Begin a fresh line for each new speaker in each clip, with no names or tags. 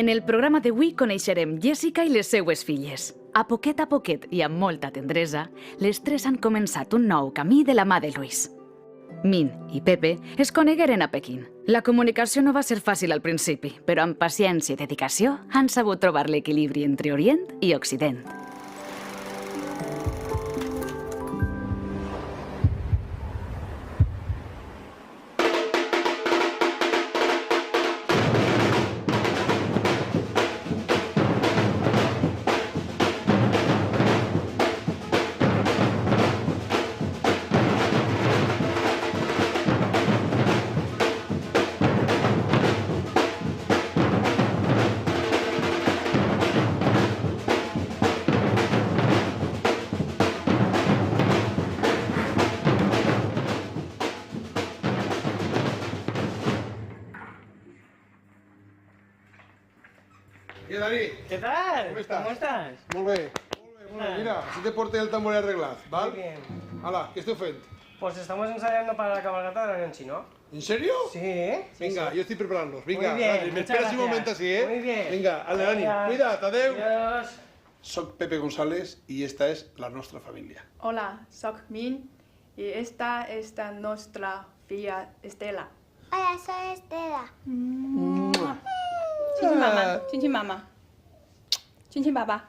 En el programa d'avui coneixerem Jessica i les seues filles. A poquet i amb molta tendresa, les tres han començat un nou camí de la mà de Luis. Min i Pepe es conegueren a Pequín. La comunicació no va ser fàcil al principi, però amb paciència i dedicació han sabut trobar l'equilibri entre Orient i Occident.
¿Qué, Dani?
¿Qué tal?
¿Cómo estás?
¿Cómo estás?
Molt bé. Mira, así te porté el tambor arreglat, ¿vale?
Muy bien.
Hala, ¿qué estoy haciendo?
Pues estamos ensayando para la cabalgata del avión chino.
¿En serio?
Sí.
Venga,
sí.
yo estoy preparándolos. Venga,
Muy bien,
Dani, me
muchas
esperas un
gracias.
momento así, ¿eh?
Muy bien.
Venga, dale, Dani.
Venga.
Cuida't, adeu.
Adiós.
Soc Pepe González y esta es la nostra familia.
Hola, soc Min y esta es la nostra filla Estela.
Hola, soy Estela.
친친 마마, 친친 마마, 친친 바바.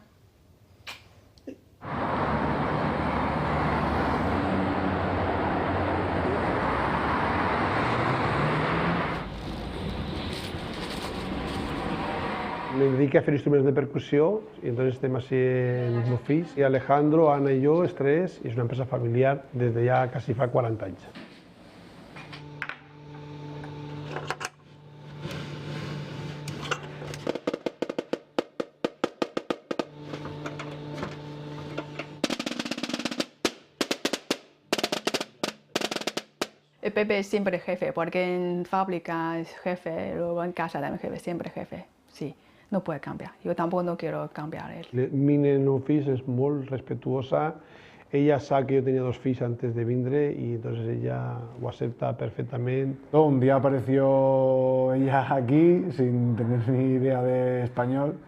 Me dedico a hacer instrumentos de percusión y entonces estem així en els meus fills. I Alejandro, Ana i jo, els tres, i és una empresa familiar des de ja quasi fa 40 anys.
Pepe es siempre jefe, porque en fábrica es jefe, luego en casa también jefe, siempre jefe. Sí, no puede cambiar. Yo tampoco no quiero cambiar él.
Mine, el meu fill, és molt respetuosa. Ella sap que yo tenía 2 fills antes de vindre y entonces ella lo acepta perfectamente.
Un día apareció ella aquí sin tener ni idea de español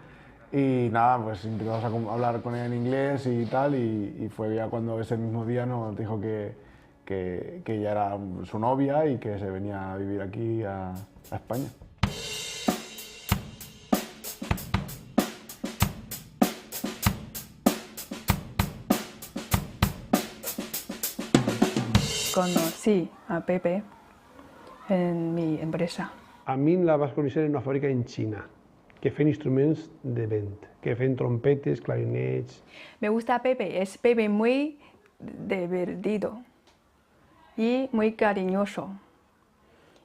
y nada, pues empezamos a hablar con ella en inglés y tal y fue ya cuando ese mismo día nos dijo que ella era su novia y que se venía a vivir aquí a España.
Conocí a Pepe en mi empresa.
A mi la vas conèixer en una fàbrica en Xina, que feien instruments de vent, que feien trompetes, clarinets.
Me gusta Pepe, es Pepe muy divertido y muy cariñoso.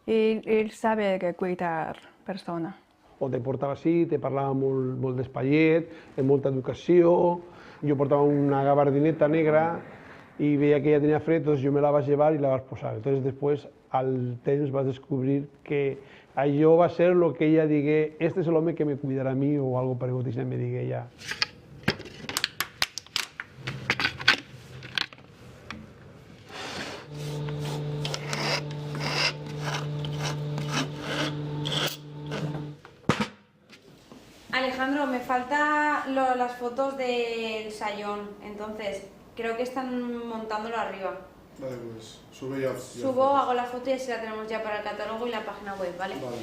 Y él sabe que cuidar personas.
O te portava així, te parlava molt d'espaiet, amb molta educació. Jo portava una gabardineta negra y veía que ella tenía fred, entonces yo me la vas a llevar y la vas a posar. Entonces después, al temps, vas a descubrir que allò va a ser lo que ella digue, este es el home que me cuidarà a mi o algo paregut, i me digue ella.
Alejandro, me faltan las fotos del sayón, entonces creo que están montándolo arriba.
Vale, pues sube ya.
Subo, hago la foto y así la tenemos ya para el catálogo y la página web, ¿vale?
Vale.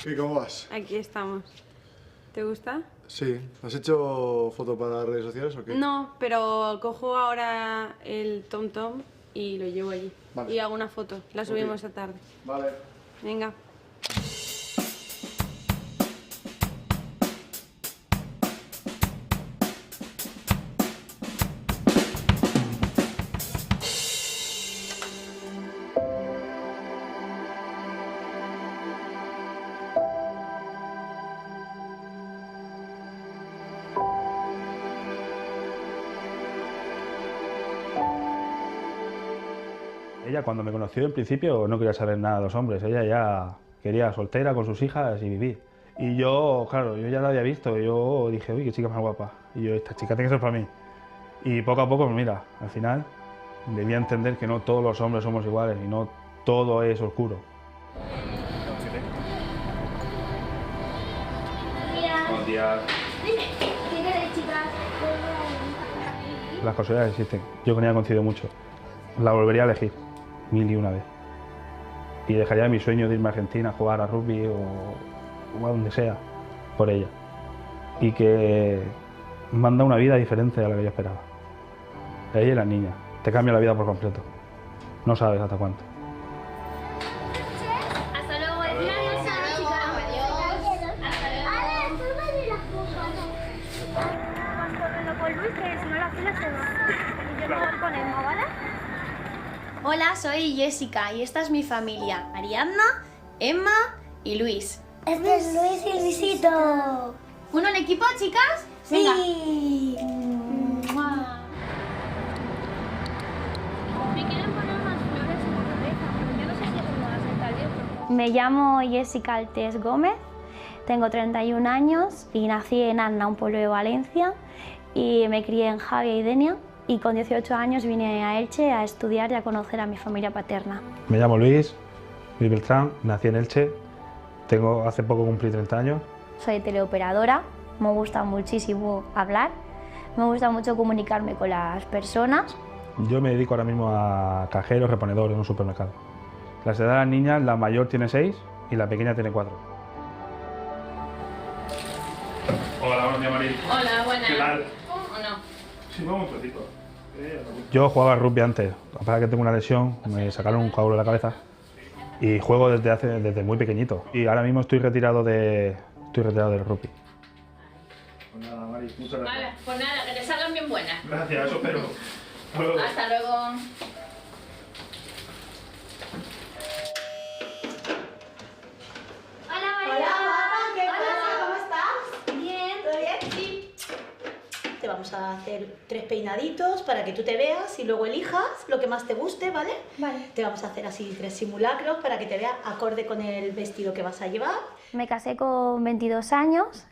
¿Qué, cómo vas?
Aquí estamos. ¿Te gusta?
Sí, ¿has hecho foto para las redes sociales o qué?
No, pero cojo ahora el TomTom y lo llevo allí.
Vale.
Y hago una foto, la subimos esta tarde.
Vale.
Venga.
Ella cuando me conoció en principio no quería saber nada de los hombres, ella ya quería soltera con sus hijas y vivir. Y yo, claro, yo ya la había visto, yo dije, uy, qué chica más guapa. Y yo, esta chica tiene que ser para mí. Y poco a poco, mira, al final debía entender que no todos los hombres somos iguales y no todo es oscuro. Buenos días.
¿Qué queréis, chicas?
Las casualidades existen. Yo con ella coincido mucho. La volvería a elegir 1001 vez. Y dejaría mi sueño de irme a Argentina a jugar a rugby o a donde sea por ella. Y que manda una vida diferente a la que yo esperaba. Ella y las niñas. Te cambia la vida por completo. No sabes hasta cuánto.
Hasta luego. Adiós. Hasta luego. Hasta luego. Tú me dirás cosas. Vas corriendo con Luis, que si no la fila se va. Y yo me voy con Emma, ¿vale?
Hola, soy Jessica y esta es mi familia. Ariadna, Emma y Luis.
Este es Luis y Luisito.
¿Uno en equipo, chicas?
Sí.
Venga.
Me quieren poner más flores en la cabeza, pero yo no sé si eso me va a sentar bien.
Me llamo Jessica Altés Gómez, tengo 31 años y nací en Anna, un pueblo de Valencia, y me crié en Javia y Denia, y con 18 años vine a Elche a estudiar y a conocer a mi familia paterna.
Me llamo Luis Beltrán, nací en Elche, hace poco cumplí 30 años.
Soy teleoperadora, me gusta muchísimo hablar, me gusta mucho comunicarme con las personas.
Yo me dedico ahora mismo a cajero, reponedor en un supermercado. Las edades de las niñas, la mayor tiene 6 y la pequeña tiene 4. Hola, buenos días, María.
Hola, buenas.
¿Qué tal?
¿O no?
Sí, vamos un ratito. Yo jugaba al rugby antes, para que tengo una lesión, me sacaron un coágulo de la cabeza y juego desde muy pequeñito. Y ahora mismo estoy retirado del rugby. Pues nada, Mari, muchas gracias.
Vale, pues nada, que te salgan bien buenas.
Gracias, eso espero. Hasta luego.
Hasta luego.
Hola, María.
Hola, guapa, ¿qué pasa? ¿Cómo estás?
Bien.
¿Todo bien? Sí. Te vamos a hacer 3 peinaditos para que tú te veas y luego elijas lo que más te guste, ¿vale?
Vale.
Te vamos a hacer así 3 simulacros para que te veas acorde con el vestido que vas a llevar.
Me casé con 22 años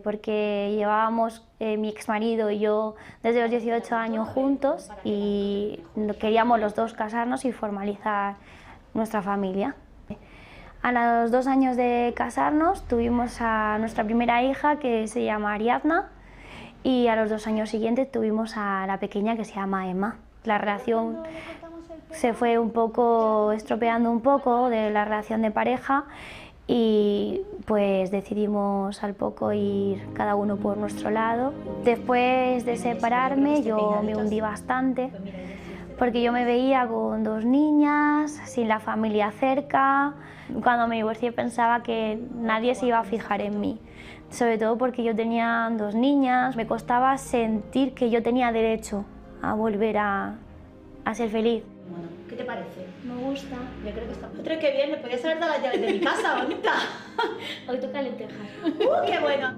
porque llevábamos mi exmarido y yo desde los 18 años juntos y queríamos los dos casarnos y formalizar nuestra familia. A los 2 años de casarnos tuvimos a nuestra primera hija que se llama Ariadna y a los 2 años siguientes tuvimos a la pequeña que se llama Emma. La relación se fue un poco estropeando un poco de la relación de pareja y pues decidimos al poco ir cada uno por nuestro lado. Después de separarme yo me hundí bastante porque yo me veía con 2 niñas, sin la familia cerca. Cuando me divorcié pensaba que nadie se iba a fijar en mí, sobre todo porque yo tenía 2 niñas. Me costaba sentir que yo tenía derecho a volver a ser feliz.
Bueno, ¿qué te parece?
Me gusta.
Yo creo que está... Otra que bien, le podías haber dado las llaves de mi casa, bonita.
Hoy toca lentejas.
¡Qué bueno!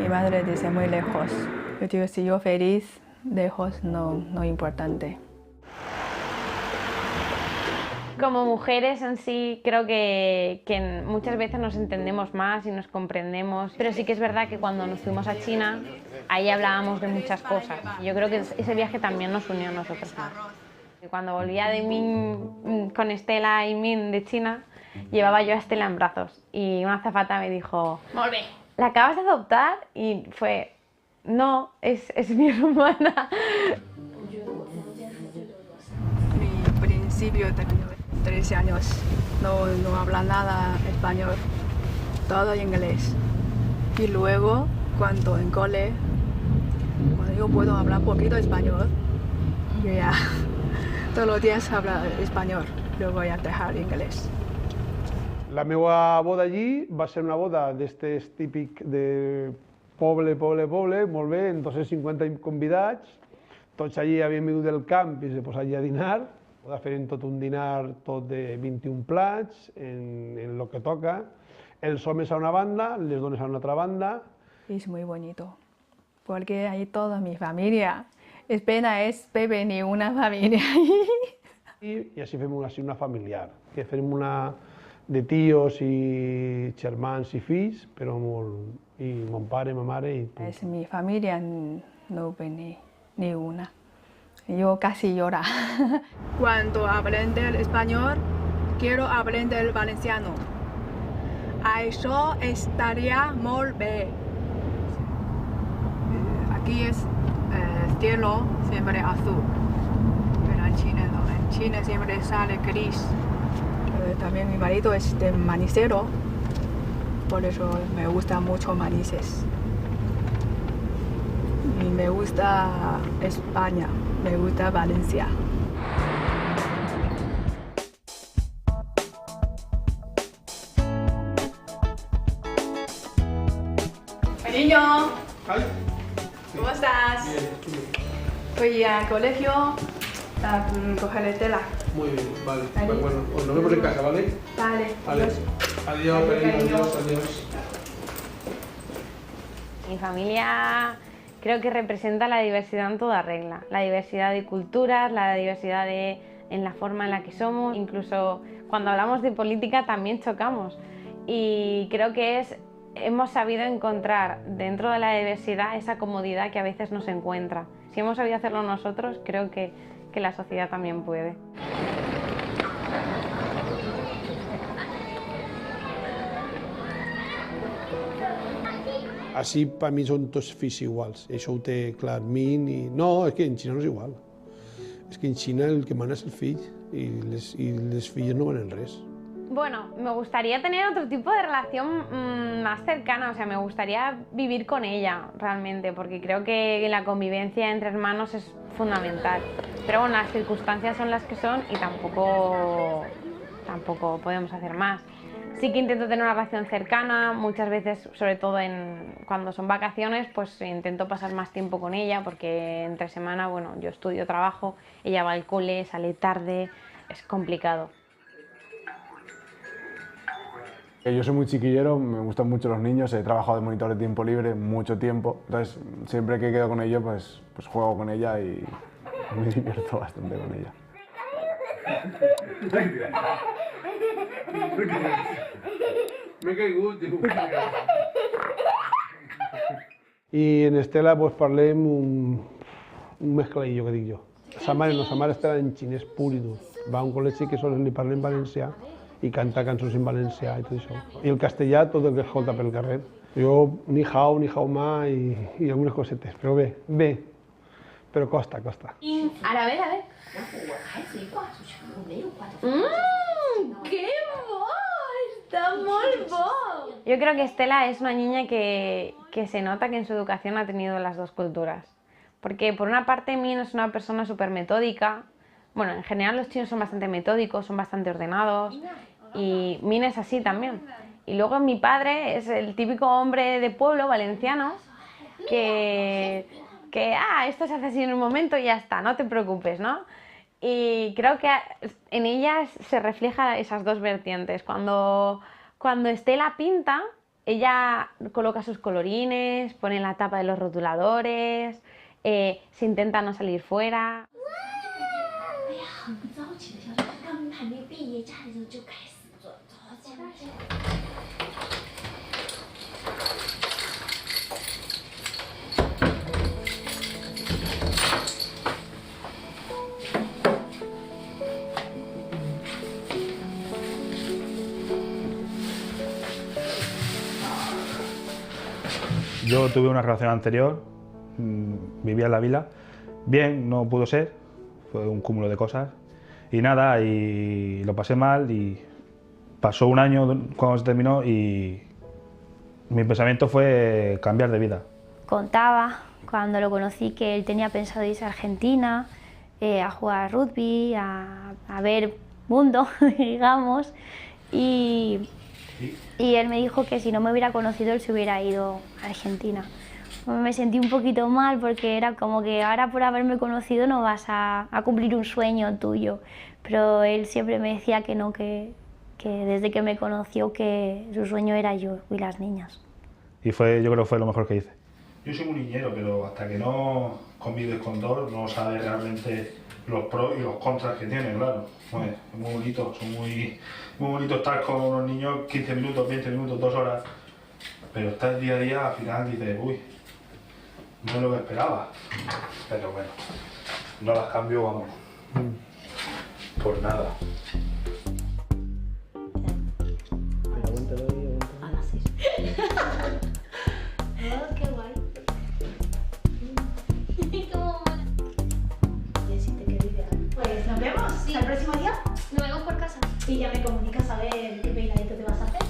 Mi madre dice muy lejos. Yo digo, si yo feliz, lejos no importante.
Como mujeres en sí, creo que muchas veces nos entendemos más y nos comprendemos, pero sí que es verdad que cuando nos fuimos a China, ahí hablábamos de muchas cosas. Yo creo que ese viaje también nos unió a nosotros más. Cuando volvía de Min con Estela y Min de China, llevaba yo a Estela en brazos y una azafata me dijo,
Molt bé.
¿la acabas de adoptar? Y fue, no, es mi hermana.
Mi principio tenía 13 años, no habla nada español, todo en inglés. Y luego, cuando en cole, cuando yo puedo hablar poquito español, yo ya todos los días hablo español, luego voy a dejar inglés.
La meva boda allí va ser una boda d'estes típic de poble, molt bé, amb 250 convidats. Tots allí havien vingut del camp i se posat allí a dinar. Feren tot un dinar tot de 21 plats, en lo que toca. Els homes a una banda, les dones a una altra banda.
Es muy bonito, porque hay toda mi familia. Es pena, es Pepe ni una familia.
I així fem una familiar, que fem una de tios i germans i fills, però molt... I mon pare, ma mare i...
Es mi familia no ve ni una. Yo casi lloro. Cuando aprende el español, quiero aprender el valenciano. Eso estaría muy bien. Aquí es cielo siempre azul, pero en China no. En China siempre sale gris. También mi marido es de manicero, por eso me gusta mucho Manises. Y me gusta España, me gusta Valencia. Niño, ¿cómo estás?
Bien.
Voy al colegio a coger tela.
Muy bien, vale.
Vale.
Bueno, pues nos vemos en casa, ¿vale?
Vale,
Vale.
adiós.
Adiós, cariño, adiós.
Mi familia creo que representa la diversidad en toda regla, la diversidad de culturas, la diversidad en la forma en la que somos, incluso cuando hablamos de política también chocamos y creo que hemos sabido encontrar dentro de la diversidad esa comodidad que a veces nos encuentra. Si hemos sabido hacerlo nosotros, creo que la sociedad también puede.
Així, per mi, són tots fills iguals. Això ho té clar Min i... No, és que en Xina no és igual. És que en Xina el que mana és el fill i les filles no manen res.
Bueno, me gustaría tener otro tipo de relación más cercana, o sea, me gustaría vivir con ella realmente, porque creo que la convivencia entre hermanos es fundamental. Pero bueno, las circunstancias son las que son y tampoco podemos hacer más. Sí que intento tener una relación cercana, muchas veces, sobre todo cuando son vacaciones, pues intento pasar más tiempo con ella, porque entre semana, bueno, yo estudio, trabajo, ella va al cole, sale tarde, es complicado.
Yo soy muy chiquillero, me gustan mucho los niños, he trabajado de monitor de tiempo libre mucho tiempo, entonces siempre que quedo con ellos pues juego con ella y me divierto bastante con ella.
M'he caigut, tio. I en Estela pues, parlem un mescladillo, que dic jo. Sa mare està en xinès pur i dur. Va a un col·legi que sols li parla en valencià i canta cançons en valencià i tot això. I el castellà, tot el que escolta pel carrer. Jo, ni hao ma i algunes cosetes, però bé. Però costa.
A ver. ¡Qué bo! ¡Está muy bo! Yo creo que Estela es una niña que se nota que en su educación ha tenido las dos culturas. Porque por una parte Min es una persona súper metódica. Bueno, en general los chinos son bastante metódicos, son bastante ordenados. Y Min es así también. Y luego mi padre es el típico hombre de pueblo valenciano que esto se hace así en un momento y ya está, no te preocupes, ¿no? Y creo que en ellas se refleja esas dos vertientes. Cuando Estela pinta, ella coloca sus colorines, pone la tapa de los rotuladores, se intenta no salir fuera.
Yo tuve una relación anterior, vivía en la vila. Bien, no pudo ser, fue un cúmulo de cosas. Y nada, y lo pasé mal y pasó un año cuando se terminó y mi pensamiento fue cambiar de vida.
Contaba cuando lo conocí que él tenía pensado irse a Argentina a jugar rugby, a ver mundo, digamos, y él me dijo que si no me hubiera conocido él se hubiera ido a Argentina. Me sentí un poquito mal porque era como que ahora por haberme conocido no vas a cumplir un sueño tuyo, pero él siempre me decía que no, que desde que me conoció que su sueño era yo y las niñas.
Y yo creo que fue lo mejor que hice. Yo soy muy niñero, pero hasta que no convives con dos no sabes realmente los pros y los contras que tiene, claro. Pues, es muy bonito, muy bonito estar con unos niños 15 minutos, 20 minutos, 2 horas, pero estar día a día, al final dices, uy, no es lo que esperaba. Pero bueno, no las cambio, vamos, por nada.
Oh, qué guay. ¿Cómo mola? Jessy, te quedo ideal. Pues nos vemos.
Sí.
¿Hasta el próximo día?
Nos vemos por casa.
Y ya me comunicas a ver qué peinadito te vas a hacer.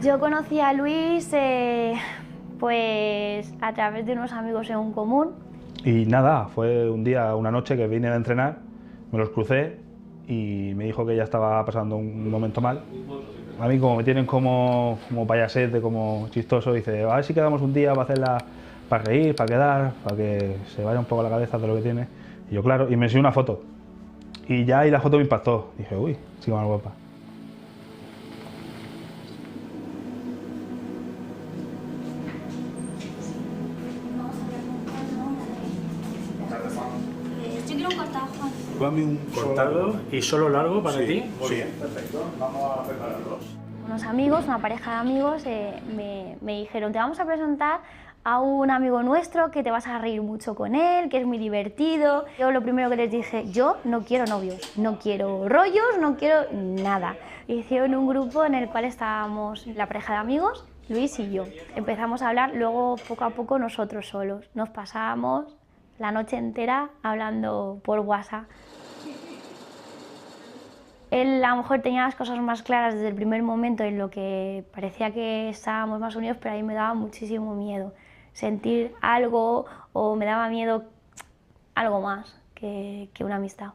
Yo conocí a Luis pues a través de unos amigos en un común.
Y nada, fue un día, una noche que vine a entrenar, me los crucé y me dijo que ella estaba pasando un momento mal. A mí como me tienen como payasete, como chistoso, dice, a ver si quedamos un día para hacerla, para reír, para quedar, para que se vaya un poco la cabeza de lo que tiene. Y yo, claro, y me enseñó una foto. Y ya ahí la foto me impactó. Dije, uy, sí, más guapa.
Yo quiero un cortado, Juan.
Dame un
Cortado y solo largo para ti.
Muy bien, perfecto. Vamos a prepararlos.
Unos amigos, una pareja de amigos, me dijeron, te vamos a presentar a un amigo nuestro que te vas a reír mucho con él, que es muy divertido. Yo lo primero que les dije, yo no quiero novios, no quiero rollos, no quiero nada. Hicieron un grupo en el cual estábamos la pareja de amigos, Luis y yo. Empezamos a hablar, luego poco a poco nosotros solos. Nos pasábamos la noche entera hablando por WhatsApp. Él a lo mejor tenía las cosas más claras desde el primer momento en lo que parecía que estábamos más unidos, pero a mí me daba muchísimo miedo sentir algo o me daba miedo algo más que una amistad.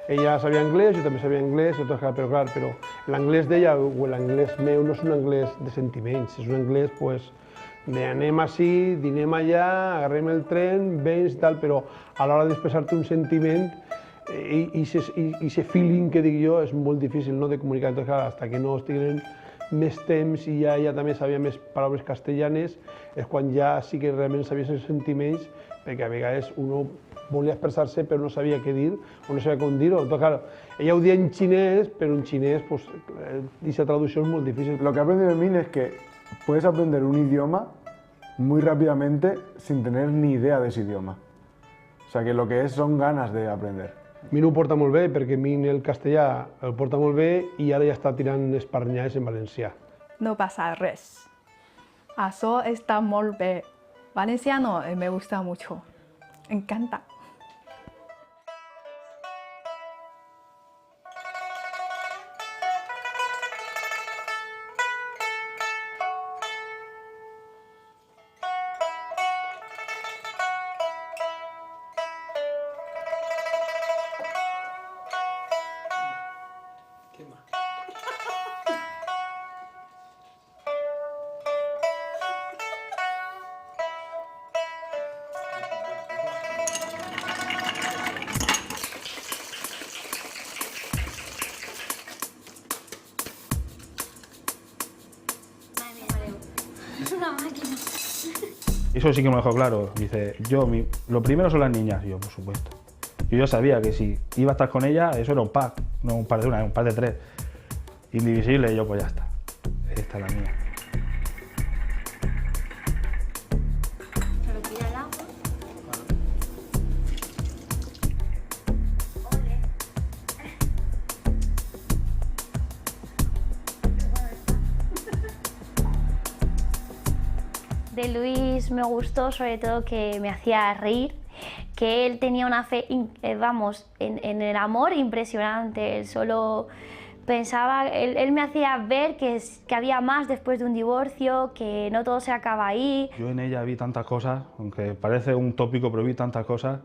Ella sabia anglès, jo també sabia anglès, però clar, però l'anglès d'ella o l'anglès meu no és un anglès de sentiments, és un anglès pues, de anem així, dinem allà, agarrem el tren, vens i tal, però a l'hora d'expressar-te un sentiment i aquest feeling que dic jo és molt difícil no, de comunicar. Entonces, clar, hasta que no estiguin més temps i ja ella també sabia més paraules castellanes, és quan ja sí que realment sabia els sentiments, perquè a vegades uno volia expressar-se però no sabia què dir o no sabia com dir-ho. Entonces, claro, ella ho dia en xinès, però en xinès pues, esa traducción es muy difícil.
Lo que he aprendido de Min es que puedes aprender un idioma muy rápidamente sin tener ni idea de ese idioma. O sea que lo que es son ganas de aprender.
Min ho porta molt bé perquè Min el castellà el porta molt bé i ara ja està tirant esparnyades en valencià.
No pasa res. Això està molt bé. Valenciano me gusta mucho. Encanta.
una máquina.
Eso sí que me lo dejó claro. Dice, lo primero son las niñas. Y yo, por supuesto. Yo ya sabía que si iba a estar con ella, eso era un pack. No un par de una, un par de tres. Indivisible, y yo, pues ya está. Esta es la mía.
Solo tira el agua. De Luis me gustó sobre todo que me hacía reír, que él tenía una fe, vamos, en el amor impresionante. Él solo pensaba, él me hacía ver que había más después de un divorcio, que no todo se acaba ahí.
Yo en ella vi tantas cosas, aunque parece un tópico, pero vi tantas cosas.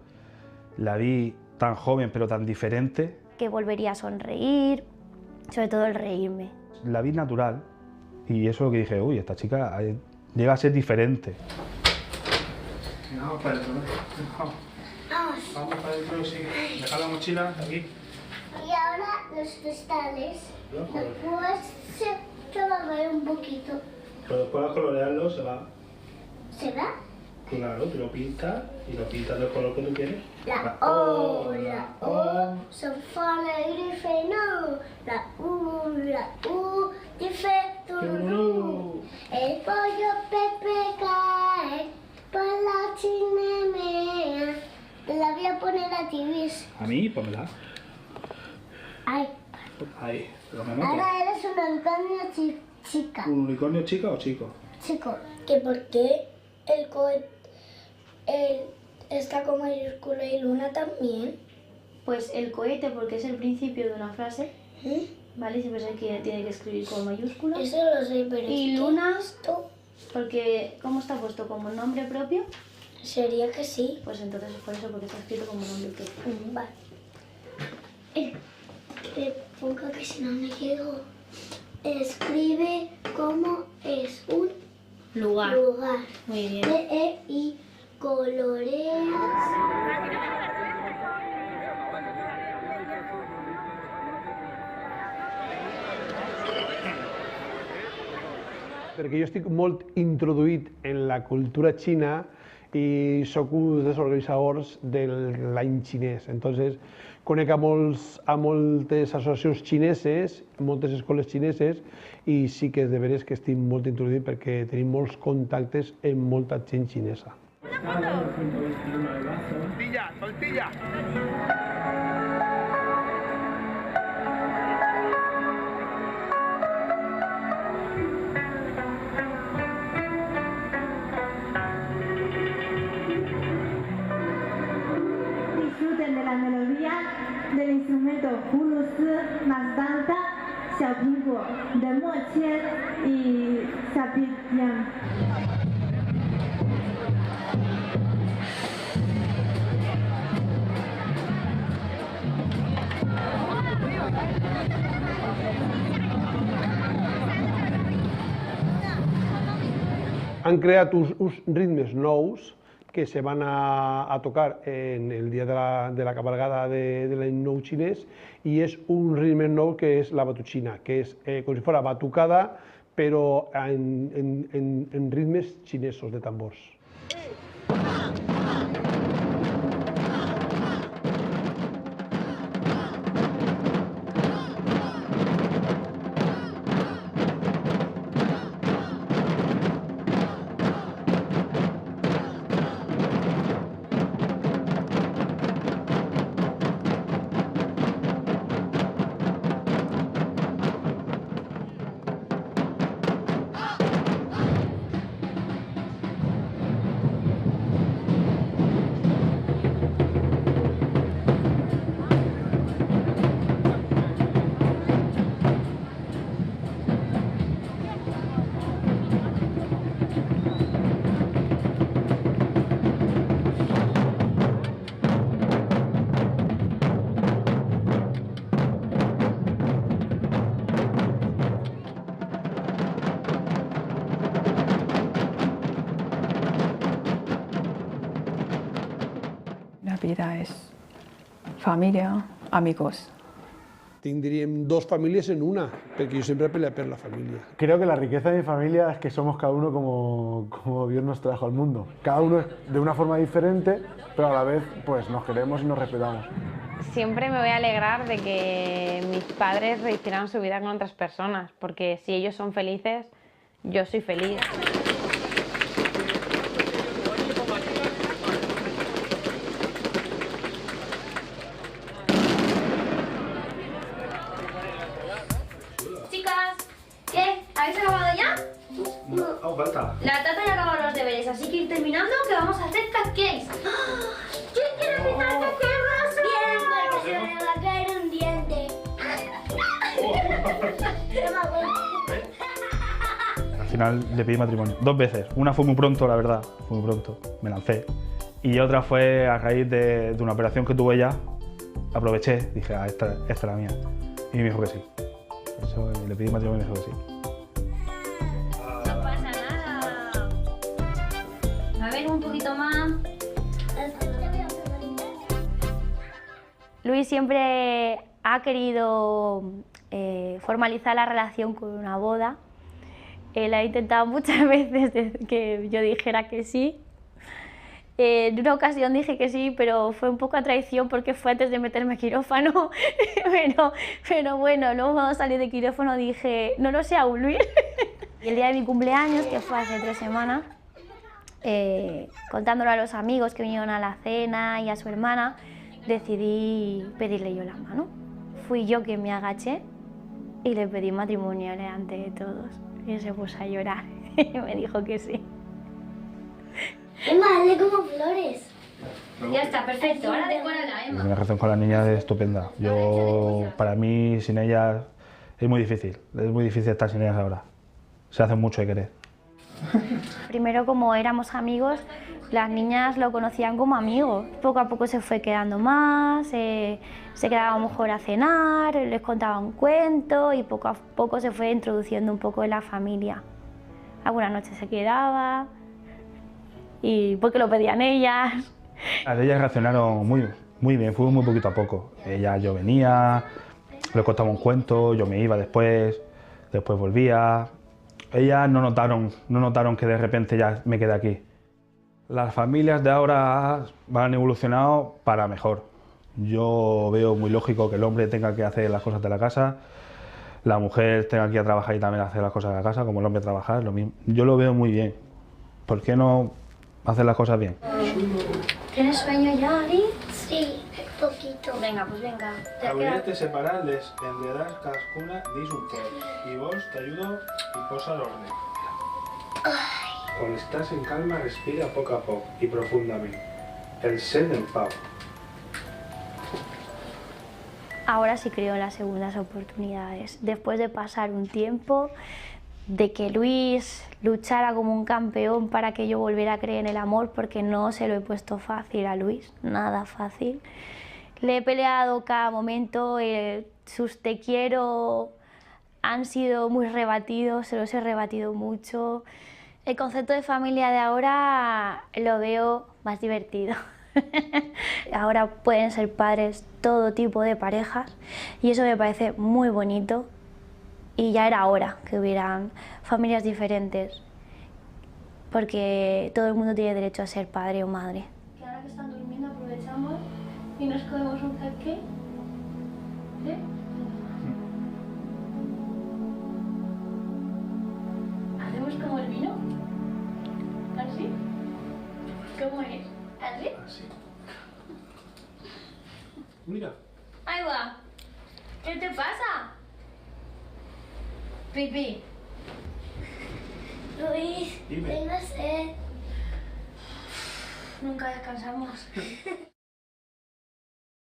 La vi tan joven, pero tan diferente.
Que volvería a sonreír, sobre todo el reírme.
La vi natural y eso es lo que dije, uy, esta chica llega a ser diferente.
Vamos para adentro, ¿no? Vamos para adentro, sí. Deja la mochila aquí.
Y ahora los cristales. Después se va a ver un poquito.
Pero después de colorearlo se va.
¿Se va?
Claro, tú lo pintas y lo pintas del color que tú quieres.
La O son fa, la grife, no. La U dice tururú. El pollo Pepe cae por la chimenea. Te la voy a poner a ti, ¿ves?
A mí, pónmela.
Ay.
Ahí, lo me meto.
Ahora eres un unicornio chica.
¿Un unicornio chica o chico?
Chico, ¿que por qué el cohete está con mayúscula y Luna también?
Pues el cohete porque es el principio de una frase, ¿vale? Siempre se tiene que escribir con mayúsculas.
Eso lo sé, pero
Y
es que
Luna,
esto
porque ¿cómo está puesto? ¿Como nombre propio?
sería que sí.
Pues entonces es por eso, porque está escrito como nombre propio.
Vale. Que ponga que si no me quedo. Escribe cómo es un
Lugar. Muy bien.
y coloreas.
Perquè jo estic molt introduït en la cultura xina i sóc un dels organitzadors de l'any xinès. Entonces, conec a moltes associacions xineses, moltes escoles xineses, i sí que de veres que estic molt introduït perquè tenim molts contactes amb molta gent xinesa.
Tortilla, tortilla.
Disfruten de la melodía del instrumento Hulusi, Mazdanta, Xiaopinguo, de Mo Qian y Xiaopian.
Han creat uns ritmes nous que se van a tocar en el dia de la cabalgada de l'any nou xinès i és un ritme nou que és la batuchina, que és com si fos batucada però en ritmes xinesos de tambors.
La vida es familia, amigos.
Tindríem dos famílies en una, perquè jo sempre he peleat per la família.
Creo que la riqueza de mi familia es que somos cada uno como Dios nos trajo al mundo. Cada uno es de una forma diferente, pero a la vez pues nos queremos y nos respetamos.
Siempre me voy a alegrar de que mis padres rehicieran su vida con otras personas, porque si ellos son felices, yo soy feliz.
Chicas, ¿qué? ¿Habéis acabado ya?
No, falta.
La tata ya ha acabado los deberes, así que ir terminando que vamos a hacer cupcakes. ¿Quién quiere empezar cupcakes, Rosa?
Bien, porque se me va a caer un diente.
Al final le pedí matrimonio 2 veces. Una fue muy pronto, la verdad, fue muy pronto, me lancé. Y otra fue a raíz de una operación que tuve ya. Aproveché, dije, esta es la mía. Y me dijo que sí. Por eso le pedí matrimonio y me dijo que sí.
No pasa nada. A ver, un poquito más.
Luis siempre ha querido formalizar la relación con una boda. Él ha intentado muchas veces que yo dijera que sí. En una ocasión dije que sí, pero fue un poco a traición porque fue antes de meterme a quirófano. pero bueno, luego cuando salí de quirófano dije, no lo sé aún, Luis. Y el día de mi cumpleaños, que fue hace 3 semanas, contándolo a los amigos que vinieron a la cena y a su hermana, decidí pedirle yo la mano. Fui yo quien me agaché y le pedí matrimonio delante de todos. Y se puso a llorar y me dijo que sí.
Emma, hazle como flores.
Ya está, perfecto. Ahora decórala, Emma.
Mi relación con las niñas es estupenda. Para mí, sin ellas, es muy difícil estar sin ellas ahora. Se hace mucho de querer.
Primero, como éramos amigos, las niñas lo conocían como amigo. Poco a poco se fue quedando más, se quedaba mejor a cenar, les contaba un cuento y poco a poco se fue introduciendo un poco en la familia. Algunas noches se quedaba y porque lo pedían ellas.
Ellas reaccionaron muy bien, fue muy poquito a poco. Yo venía, les contaba un cuento, yo me iba después volvía. Ellas no notaron que de repente ya me quedé aquí. Las familias de ahora van evolucionando para mejor. Yo veo muy lógico que el hombre tenga que hacer las cosas de la casa, la mujer tenga que ir a trabajar y también hacer las cosas de la casa, como el hombre trabajar, lo mismo. Yo lo veo muy bien. ¿Por qué no hacer las cosas bien?
¿Tienes sueño ya, Ali?
Sí, poquito.
Venga, pues venga.
Hauríem separar-les, enredar cadascuna dins un pot. I vos t'ajudo i posa l'ordre. Quan estàs en calma, respira a poc i profundament. El ser del pau.
Ahora sí creo en las segundas oportunidades. Después de pasar un tiempo, de que Luis luchara como un campeón para que yo volviera a creer en el amor, porque no se lo he puesto fácil a Luis, nada fácil. Le he peleado cada momento, sus te quiero han sido muy rebatidos, se los he rebatido mucho. El concepto de familia de ahora lo veo más divertido. Ahora pueden ser padres todo tipo de parejas y eso me parece muy bonito. Y ya era hora que hubieran familias diferentes, porque todo el mundo tiene derecho a ser padre o madre.
Que ahora que están durmiendo aprovechamos y nos comemos un cupcake. ¿Sí? ¿Hacemos como el vino? ¿Así? ¿Cómo es? ¿Así?
Así. Mira.
Ahí va. ¿Qué te pasa? Pipi.
Luis,
Dime.
tengo sed.
Nunca descansamos.